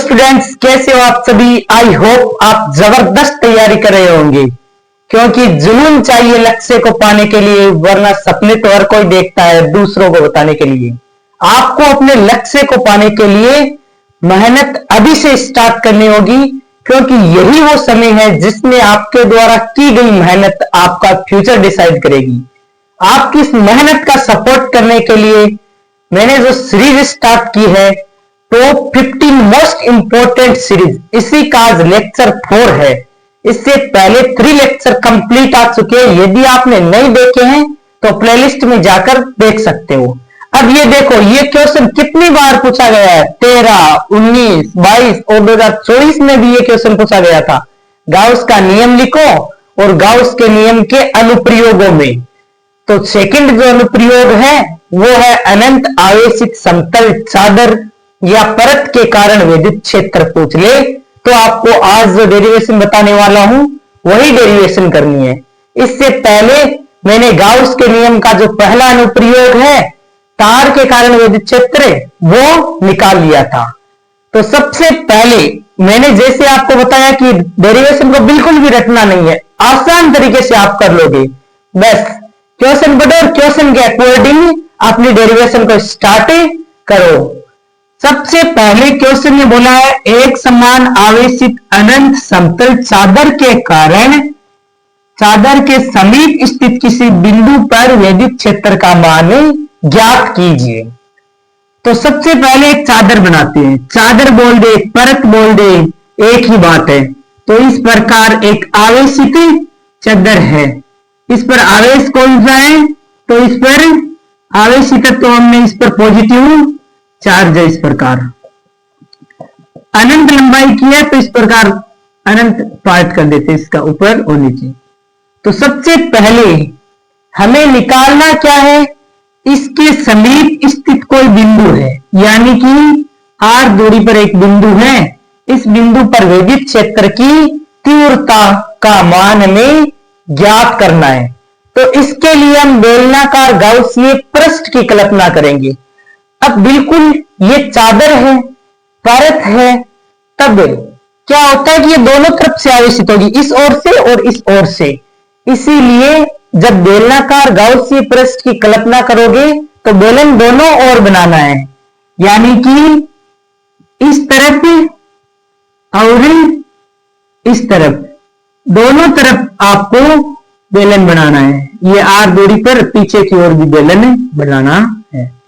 Students, कैसे हो आप सभी। आई होप आप जबरदस्त तैयारी कर रहे होंगे, क्योंकि जुनून चाहिए लक्ष्य को पाने के लिए, वरना सपने तो हर कोई देखता है दूसरों को बताने के लिए। आपको अपने लक्ष्य को पाने के लिए मेहनत अभी से स्टार्ट करनी होगी, क्योंकि यही वो समय है जिसमें आपके द्वारा की गई मेहनत आपका फ्यूचर डिसाइड करेगी। आपकी इस मेहनत का सपोर्ट करने के लिए मैंने जो सीरीज स्टार्ट की है, टॉप 15 मोस्ट इंपोर्टेंट सीरीज, इसी का आज लेक्चर 4 है। इससे पहले 3 लेक्चर कंप्लीट आ चुके हैं। यदि आपने नहीं देखे हैं तो प्लेलिस्ट में जाकर देख सकते हो। अब ये देखो, ये क्वेश्चन कितनी बार पूछा गया है, 13, 19, 22 और 2024 में भी ये क्वेश्चन पूछा गया था। गाउस का नियम लिखो और गाउस के नियम के अनुप्रयोगों में। तो सेकंड जो अनुप्रयोग है वो है अनंत आवेशित समतल चादर या परत के कारण विद्युत क्षेत्र पूछ ले तो आपको आज जो डेरिवेशन बताने वाला हूं वही डेरिवेशन करनी है। इससे पहले मैंने गाउस के नियम का जो पहला अनुप्रयोग है, तार के कारण विद्युत क्षेत्र, वो निकाल लिया था। तो सबसे पहले मैंने जैसे आपको बताया कि डेरिवेशन को बिल्कुल भी रटना नहीं है, आसान तरीके से आप कर लोगे। बस क्वेश्चन पढ़ो और क्वेश्चन के अकॉर्डिंग अपनी डेरिवेशन को स्टार्ट करो। सबसे पहले क्वेश्चन में बोला है, एक समान आवेशित अनंत समतल चादर के कारण चादर के समीप स्थित किसी बिंदु पर विद्युत क्षेत्र का मान ज्ञात कीजिए। तो सबसे पहले एक चादर बनाते हैं। चादर बोल दे, परत बोल दे, एक ही बात है। तो इस प्रकार एक आवेशित चादर है। इस पर आवेश कौन सा है, तो इस पर आवेशित, तो हमने इस पर पॉजिटिव चार्ज है। इस प्रकार अनंत लंबाई की है तो इस प्रकार अनंत पार्ट कर देते इसका ऊपर और नीचे। तो सबसे पहले हमें निकालना क्या है, इसके समीप स्थित कोई बिंदु है, यानी कि r दूरी पर एक बिंदु है। इस बिंदु पर विद्युत क्षेत्र की तीव्रता का मान हमें ज्ञात करना है। तो इसके लिए हम बेलनाकार गाउसीय पृष्ठ की कल्पना करेंगे। अब बिल्कुल ये चादर है, परत है, तब क्या होता है कि ये दोनों तरफ से आवेशित होगी, इस ओर से और इस ओर से। इसीलिए जब बेलनाकार गाउसीय पृष्ठ की कल्पना करोगे तो बेलन दोनों ओर बनाना है, यानी कि इस तरफ और इस तरफ, दोनों तरफ आपको बेलन बनाना है। ये r दूरी पर पीछे की ओर भी बेलन बनाना है।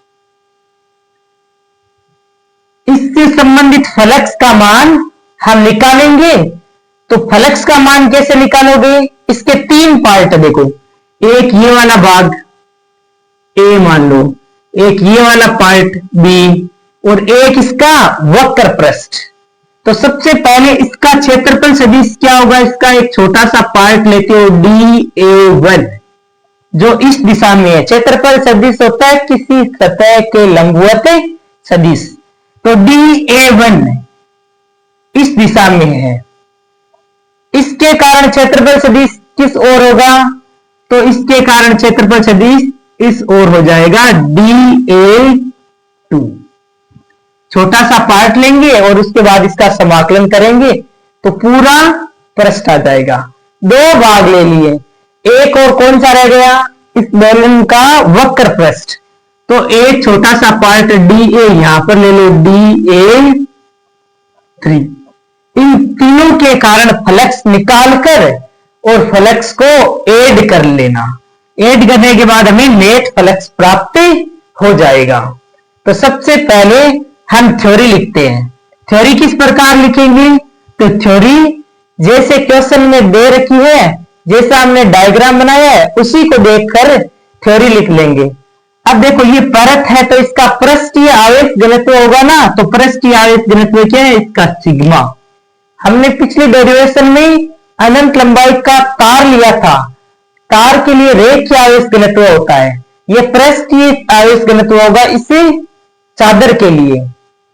इससे संबंधित फ्लक्स का मान हम निकालेंगे। तो फ्लक्स का मान कैसे निकालोगे, इसके 3 पार्ट देखो। एक ये वाला भाग ए मान लो, एक ये वाला पार्ट बी और एक इसका वक्र पृष्ठ। तो सबसे पहले इसका क्षेत्रफल सदिश क्या होगा, इसका एक छोटा सा पार्ट लेते हो dA1, जो इस दिशा में है। क्षेत्रफल सदिश होता है किसी सतह के लंबवत सदिश। तो dA1 इस दिशा में है। इसके कारण क्षेत्रफल सदिश किस ओर होगा, तो इसके कारण क्षेत्रफल सदिश इस ओर हो जाएगा, dA2। छोटा सा पार्ट लेंगे और उसके बाद इसका समाकलन करेंगे तो पूरा पृष्ठ आ जाएगा। 2 भाग ले लिए, एक और कौन सा रह गया, इस बेलन का वक्र पृष्ठ। तो एक छोटा सा पार्ट dA यहां पर ले लो, dA3। इन तीनों के कारण फ्लक्स निकालकर और फ्लक्स को ऐड कर लेना। ऐड करने के बाद हमें नेट फ्लक्स प्राप्त हो जाएगा। तो सबसे पहले हम थ्योरी लिखते हैं। थ्योरी किस प्रकार लिखेंगे, तो थ्योरी जैसे क्वेश्चन में दे रखी है, जैसा हमने डायग्राम बनाया है उसी को देखकर थ्योरी लिख लेंगे। अब देखो, ये परत है तो इसका पृष्ठीय आवेश घनत्व होगा ना, तो पृष्ठीय आवेश घनत्व क्या है, इसका सिग्मा। हमने पिछले डेरिवेशन में अनंत लंबाई का तार लिया था। तार के लिए रेखीय आवेश घनत्व होता है, यह पृष्ठीय आवेश घनत्व होगा इसे चादर के लिए।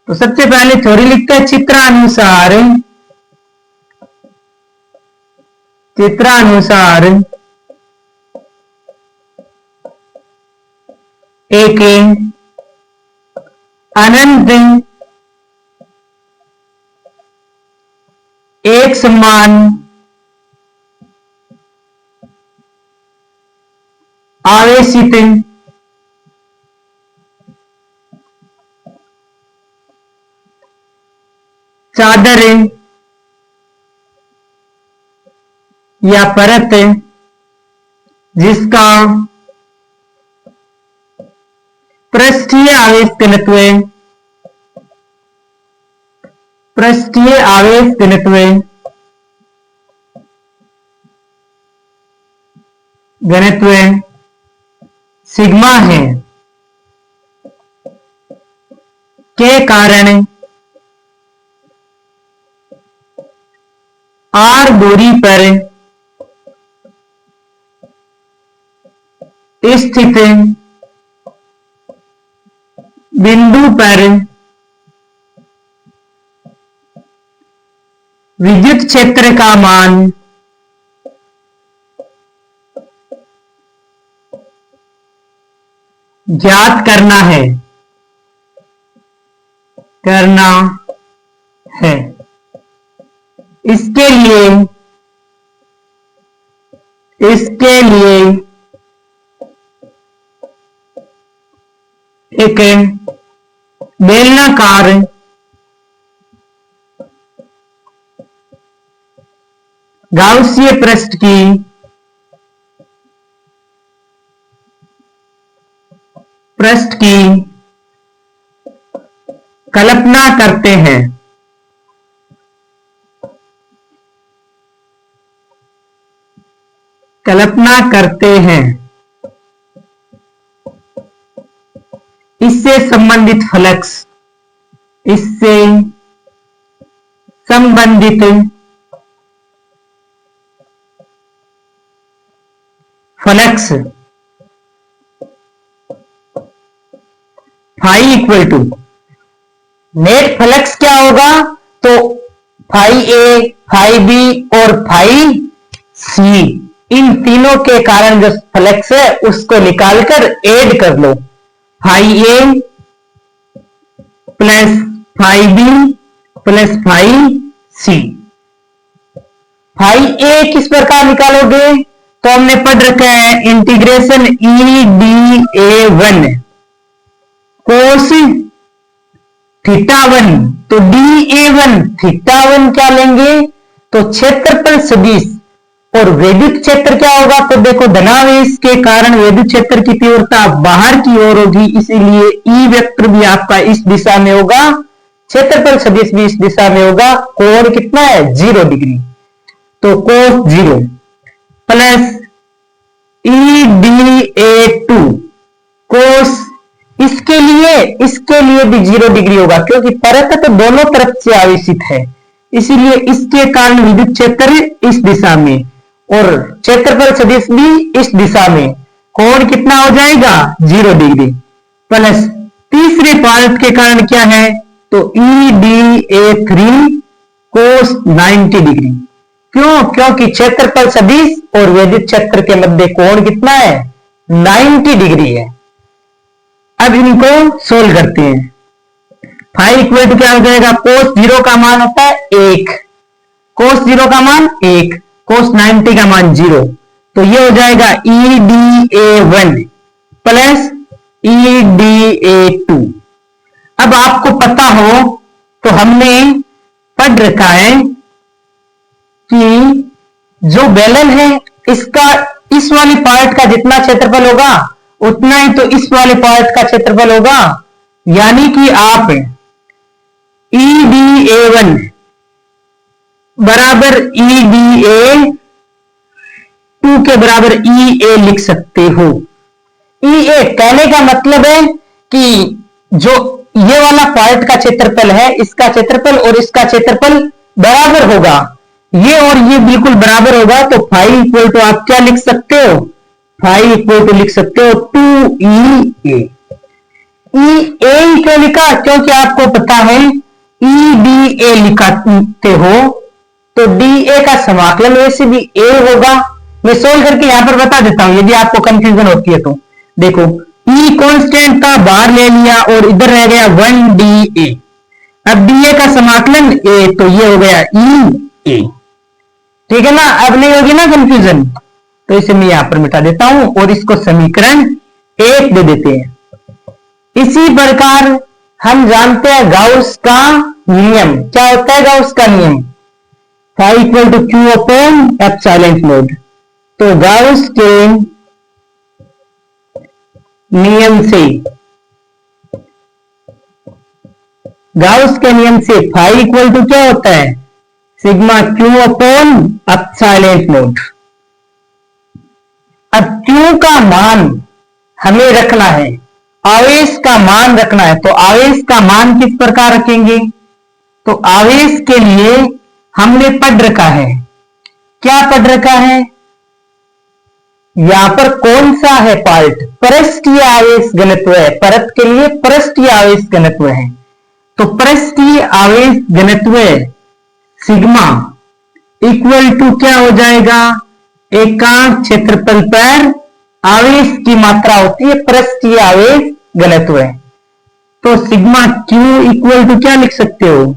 तो सबसे पहले थ्योरी लिखते हैं, चित्रानुसार एक अनंत एक समान आवेशित चादर या परत जिसका पृष्ठीय आवेश घनत्व सिग्मा है के कारण r दूरी पर स्थित बिंदु पर विद्युत क्षेत्र का मान ज्ञात करना है इसके लिए एक बेलनाकार गाउसीय पृष्ठ की कल्पना करते हैं। इससे संबंधित flux phi equal to net flux क्या होगा, तो फाई ए, फाई बी और फाई सी, इन तीनों के कारण जो फ्लक्स है उसको निकालकर ऐड कर लो। Phi A plus phi B plus phi C. Phi A किस प्रकार निकालोगे, तो हमने पढ़ रखा है integration E D A one cos theta one, तो D A one theta one क्या लेंगे, तो क्षेत्रफल सदिश और विद्युत क्षेत्र क्या होगा, तो देखो धनावेश के कारण विद्युत क्षेत्र की तीव्रता बाहर की ओर होगी, इसीलिए ई वेक्टर भी आपका इस दिशा में होगा, क्षेत्रफल सदिश भी इस दिशा में होगा। कोण कितना है 0 डिग्री, तो cos 0 plus E D A two cos, इसके लिए भी 0 डिग्री होगा क्योंकि परत तो दोनों तरफ से आवेशित है, इसीलिए इसके कारण विद्युत क्षेत्र इस दिशा में और क्षेत्रफल सदिश भी इस दिशा में, कोण कितना हो जाएगा 0 डिग्री प्लस तीसरे पार्ट के कारण क्या है, तो ई डी ए थ्री कोस 90 डिग्री। क्यों, क्योंकि क्षेत्रफल सदिश और विद्युत क्षेत्र के मध्य कोण कितना है 90 डिग्री है। अब इनको सोल्व करते हैं। फाई इक्वल टू क्या हो जाएगा, कोस 0 का मान होता है 1, कोस 0 का मान 1, कोस 90 का मान 0, तो ये हो जाएगा E D A one plus E D A two. अब आपको पता हो तो हमने पढ़ रखा है कि जो बेलन है इसका इस वाली पार्ट का जितना क्षेत्रफल होगा उतना ही तो इस वाले पार्ट का क्षेत्रफल होगा, यानी कि आप ई डी ए वन बराबर ई डी ए टू के बराबर ई ए लिख सकते हो। ई ए कहने का मतलब है कि जो ये वाला पार्ट का क्षेत्रफल है इसका क्षेत्रफल और इसका क्षेत्रफल बराबर होगा, ये और ये बिल्कुल बराबर होगा, तो फाई इक्वल टू आप क्या लिख सकते हो, फाई इक्वल टू लिख सकते हो 2EA। क्यों लिखा, क्योंकि आपको पता है EDA लिखते हो तो DA का समाकलन वैसे भी A होगा। मैं सोल्व करके यहां पर बता देता हूं यदि आपको कंफ्यूजन होती है तो। देखो E कांस्टेंट था बाहर ले लिया और इधर रह गया 1DA, अब DA का समाकलन A, तो ये हो गया EA। ठीक है ना, अब नहीं होगी ना कंफ्यूजन। तो इसे मैं यहां पर मिटा देता हूं और इसको समीकरण 1 दे देते हैं। इसी प्रकार हम जानते हैं गाउस का नियम क्या होता है। गाउस का नियम phi equal to Q upon epsilon naught. तो गाउस के नियम से फाई इक्वल टू क्या होता है, sigma Q upon epsilon naught. अब क्यू का मान हमें रखना है, आवेश का मान रखना है। तो आवेश का मान किस प्रकार रखेंगे, तो आवेश के लिए हमने पढ़ रखा है, क्या पढ़ रखा है, यहां पर कौन सा है पार्ट, पृष्ठीय आवेश घनत्व है। परत के लिए पृष्ठीय आवेश घनत्व है। तो पृष्ठीय आवेश घनत्व सिग्मा इक्वल टू क्या हो जाएगा, एकांक क्षेत्रफल पर आवेश की मात्रा होती है, पृष्ठीय आवेश घनत्व है। तो सिग्मा क्यू इक्वल टू क्या लिख सकते हो,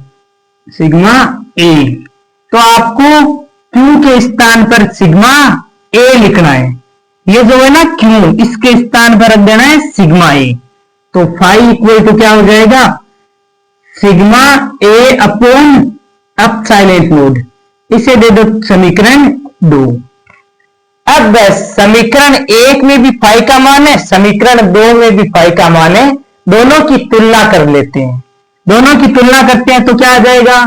सिग्मा ए। तो आपको क्यू के स्थान पर सिग्मा ए लिखना है। ये जो है ना क्यू, इसके स्थान पर रख देना है सिग्मा ए। तो फाई इक्वल टू क्या हो जाएगा, sigma A upon epsilon node. इसे दे दो समीकरण 2। अब बस समीकरण 1 में भी फाई का मान है, समीकरण 2 में भी फाई का मान है, दोनों की तुलना कर लेते हैं। दोनों की तुलना करते हैं तो क्या आ जाएगा,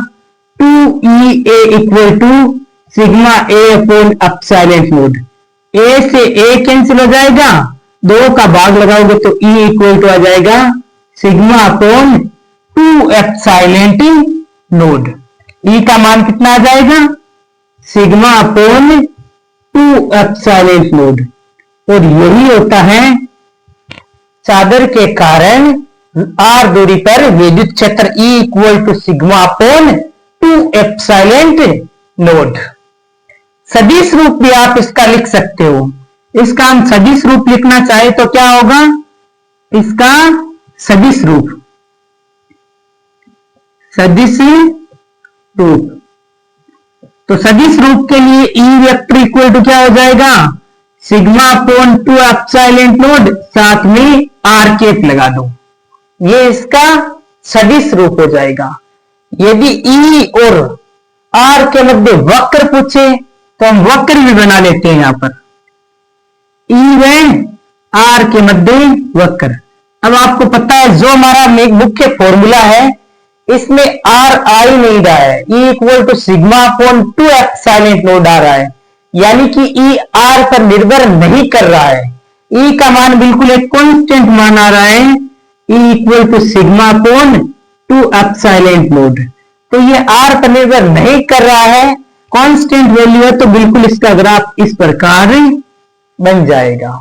2EA equal to sigma A upon epsilon naught. A से ए कैंसिल हो जाएगा, 2 का भाग लगाओगे तो E इक्वल टू आ जाएगा sigma upon 2 epsilon node. E का मान कितना आ जाएगा, सिग्मा अपॉन 2 एप्सिलॉन नोड। और यही होता है चादर के कारण r दूरी पर विद्युत क्षेत्र E equal to sigma upon 2 epsilon naught. सदिश रूप भी आप इसका लिख सकते हो। इसका हम सदिश रूप लिखना चाहे तो क्या होगा, इसका सदिश रूप, सदिश रूप। तो सदिश रूप के लिए E वेक्टर इक्वल टू क्या हो जाएगा, सिग्मा अपॉन 2 एप्सिलॉन नोड, साथ में r कैप लगा दो, ये इसका सदिश रूप हो जाएगा। यदि E और R के मध्य वक्र पूछे तो हम वक्र भी बना लेते हैं यहां पर, E व R के मध्य वक्र। अब आपको पता है जो हमारा मुख्य फॉर्मूला है इसमें R आ ही नहीं रहा है, E equal to sigma upon 2 epsilon naught आ रहा है, यानी कि E R पर निर्भर नहीं कर रहा है। E का मान बिल्कुल एक कांस्टेंट मान आ रहा है, E equal to sigma upon 2 epsilon naught. तो ये R पर निर्भर नहीं कर रहा है, कांस्टेंट वैल्यू है, तो बिल्कुल इसका ग्राफ इस प्रकार बन जाएगा।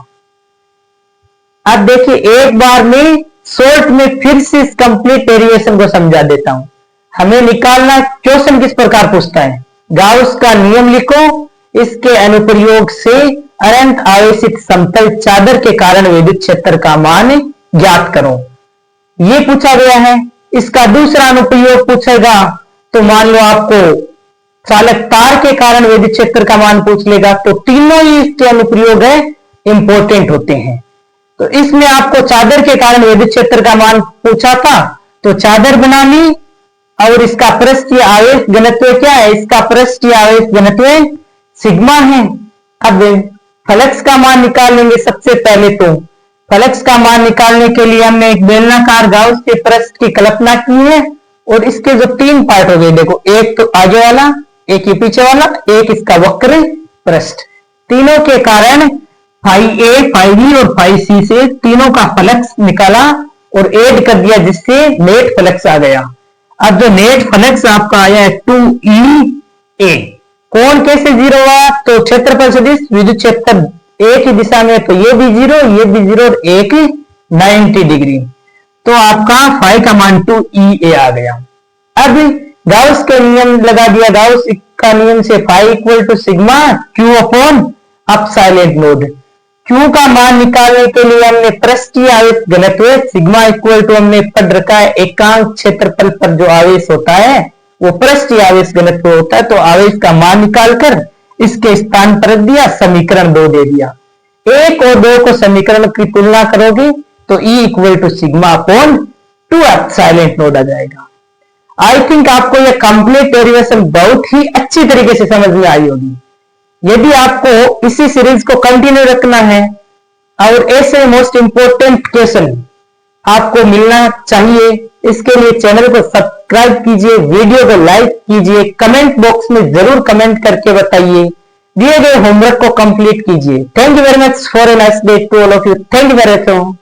अब देखिए एक बार में शॉर्ट में फिर से इस कंप्लीट डेरिवेशन को समझा देता हूं। हमें निकालना क्वेश्चन किस प्रकार पूछता है, गाउस का नियम लिखो, इसके अनुप्रयोग से अनंत आवेशित समतल चादर के कारण विद्युत क्षेत्र का मान ज्ञात करो, ये पूछा गया है। इसका दूसरा अनुप्रयोग पूछेगा तो मान लो आपको चालक तार के कारण विद्युत क्षेत्र का मान पूछ लेगा, तो तीनों ही इसके अनुप्रयोग है इंपॉर्टेंट होते हैं। तो इसमें आपको चादर के कारण विद्युत क्षेत्र का मान पूछा था, तो चादर बना ली और इसका पृष्ठीय आवेश घनत्व क्या है, इसका पृष्ठीय आवेश घनत्व सिग्मा है। अब फ्लक्स का मान निकालेंगे। सबसे पहले तो फ्लक्स का मान निकालने के लिए हमने एक बेलनाकार गाउस के पृष्ठ की कल्पना की है और इसके जो 3 पार्ट हो गए, देखो एक तो आगे वाला, एक ही पीछे वाला, एक इसका वक्र पृष्ठ, तीनों के कारण फाई ए, फाई बी और फाई सी से तीनों का फ्लक्स निकाला और ऐड कर दिया, जिससे नेट फ्लक्स आ गया। अब जो नेट फ्लक्स आपका आया है 2E A, कोण कैसे 0 हुआ, तो क्षेत्रफल सदिश विद्युत क्षेत्र एक ही दिशा में, तो ये भी 0, ये भी 0 और एक 90 डिग्री, तो आपका फाई का मान 2EA आ गया। अब गाउस का नियम लगा दिया, गाउस का नियम से phi equal to sigma Q upon epsilon naught. Q का मान निकालने के लिए हमने पृष्ठीय आवेश घनत्व सिग्मा इक्वल टू हमने पढ़ रखा है एकांक क्षेत्रफल पर जो आवेश होता है वो पृष्ठ आवेश घनत्व होता है, तो आवेश का मान निकालकर इसके स्थान पर रख दिया, समीकरण 2 दे दिया। 1 और 2 को समीकरण की तुलना करोगे तो E equal to sigma upon 2 silent naught आ जाएगा। आई थिंक आपको यह कंप्लीट डेरिवेशन बहुत ही अच्छी तरीके से समझ में आई होगी। यदि आपको इसी सीरीज को कंटिन्यू रखना है और ऐसे मोस्ट इंपोर्टेंट क्वेश्चन आपको मिलना चाहिए, इसके लिए चैनल को सब्सक्राइब कीजिए, वीडियो को लाइक कीजिए, कमेंट बॉक्स में जरूर कमेंट करके बताइए, दिए गए होमवर्क को कंप्लीट कीजिए। Thank you very much for a nice day to all of you. Thank you very much.